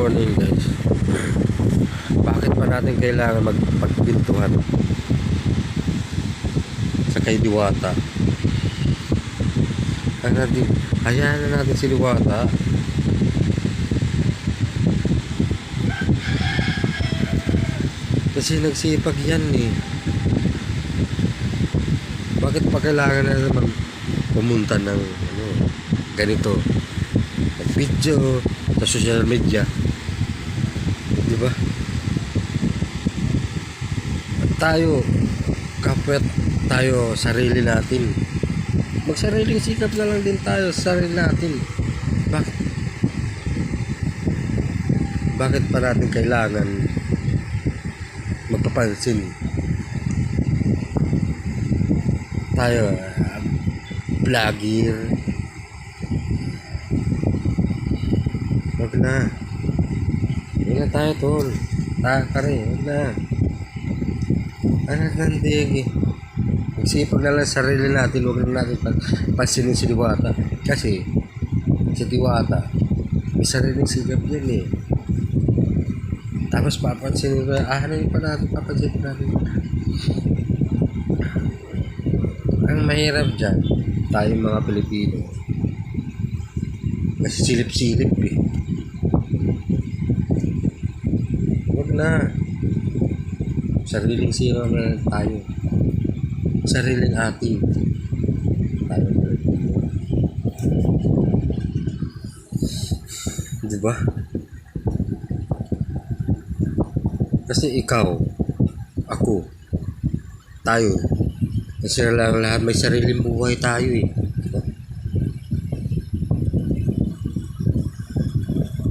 morning guys. Bakit pa natin kailangan magpagpintuhan sa kay Diwata? Hayaan na natin si Diwata. Kasi nagsipag yan eh. Bakit pa kailangan na naman pumunta ng ganito, video sa social media, di ba? At tayo, kapit tayo sarili natin, magsariling sikap na lang din tayo sa sarili natin. Bakit pa natin kailangan magpapansin tayo, vlogger? Wag na. Hindi na tayo tol. Takare, wag na. Anak ng digi. Magsipag na lang sarili natin. Wag na natin pansinin si Diwata. Kasi si Diwata may sariling sigap yan eh. Tapos papansinin ko, ano pa natin, papansinin natin. Ang mahirap dyan, tayong mga Pilipino, kasi silip-silip eh. Huwag na. Sariling sira na tayo. Sariling atin. Tayo. Diba? Kasi ikaw, ako, tayo, kasi lang lahat may sariling buhay tayo eh. Diba?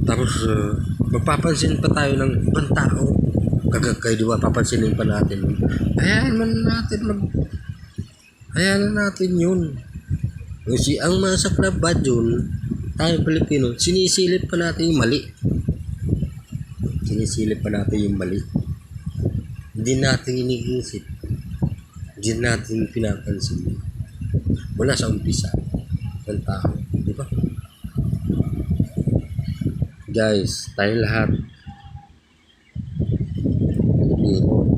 Tapos magpapansin pa tayo ng ibang tao. Kagagay, di ba? Papansinin pa natin. Hayaan natin yun. Kasi ang masaklap ba dun, tayong Pilipino, sinisilip pa natin yung mali. Hindi natin iniisip. Hindi natin pinapansin. Wala sa umpisa ng tao. Di ba? Guys, tayo lahat Pilipino,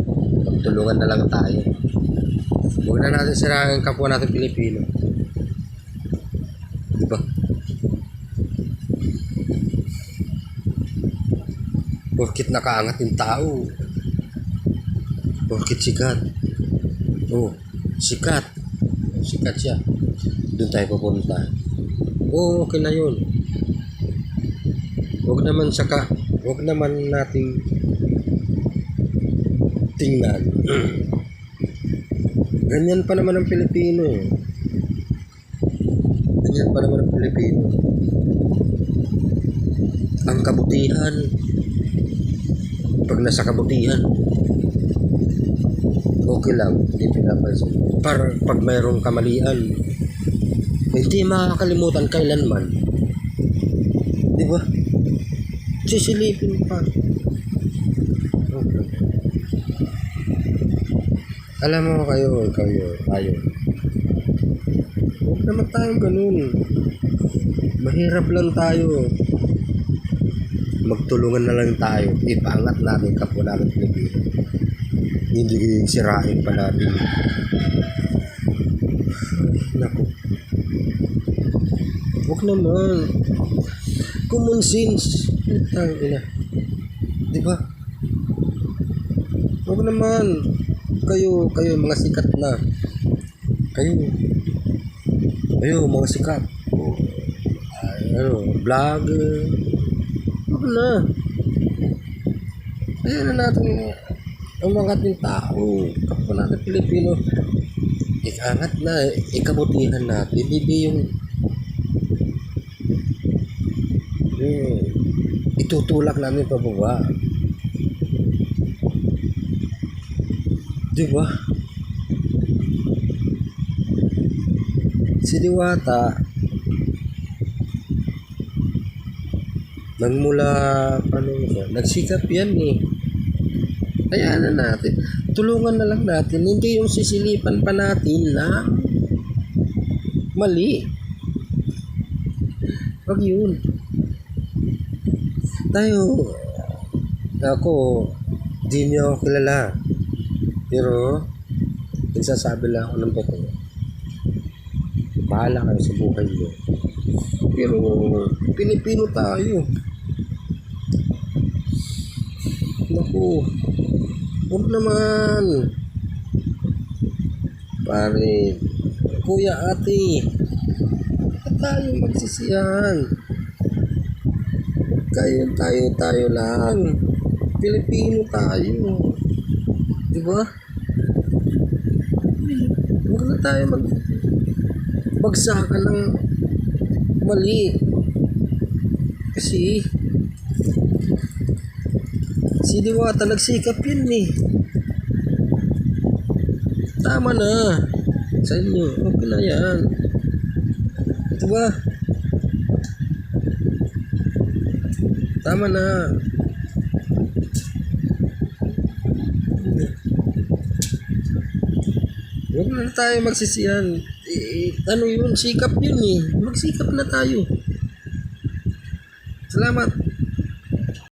magtulungan na lang tayo. Huwag na natin siraan ang kapwa natin Pilipino. Diba? Porkit nakaangat yung tao, porkit sikat, sikat siya, doon tayo pupunta. Okay na yun. Huwag naman nating tingnan. Ganyan pa naman ang Pilipino. Ang kabutihan, pag nasa kabutihan, okay lang, hindi pinapansin. Pag mayroong kamalian, hindi makakalimutan kailanman. Di ba? Sisilipin pa. Okay. Alam mo kayo, tayo. Huwag naman tayong ganun. Mahirap lang tayo. Magtulungan na lang tayo. Ipaangat natin kapwa natin Pilipino. Hindi sirain pa natin. Naku. Huwag naman. Common sense. Ina. Diba? Huwag naman. Kayo mga sikat na. Kayo mga sikat. Vlogger. Huwag na. Ayan na natin umangat yung tao. Kapwa natin Pilipino. Ikangat na. Ikabutihan natin. Hindi yung itutulak namin pababa. Diba? Si Diwata nagmula nagsikap yan eh. Hayaan na natin. Tulungan na lang natin. Hindi yung sisilipan pa natin na mali. Wag yun. tayo, ako, di niyo ako kilala. Pero, nagsasabi lang ako ng totoo. Bahala kayo sa buhay niyo. Pero, Pilipino tayo. Naku, huwag naman. Pare, kuya, ate, ba't tayo magsisiyan? Tayo lang. Pilipino tayo. Diba? Huwag na tayo magbagsakan ng mali. Kasi, si Diwata nagsikap yun eh. Tama na. Sa inyo, okay na yan. Diba? Tama na. Huwag na tayo magsisiyan. Ano yun? Sikap yun eh. Magsikap na tayo. Salamat.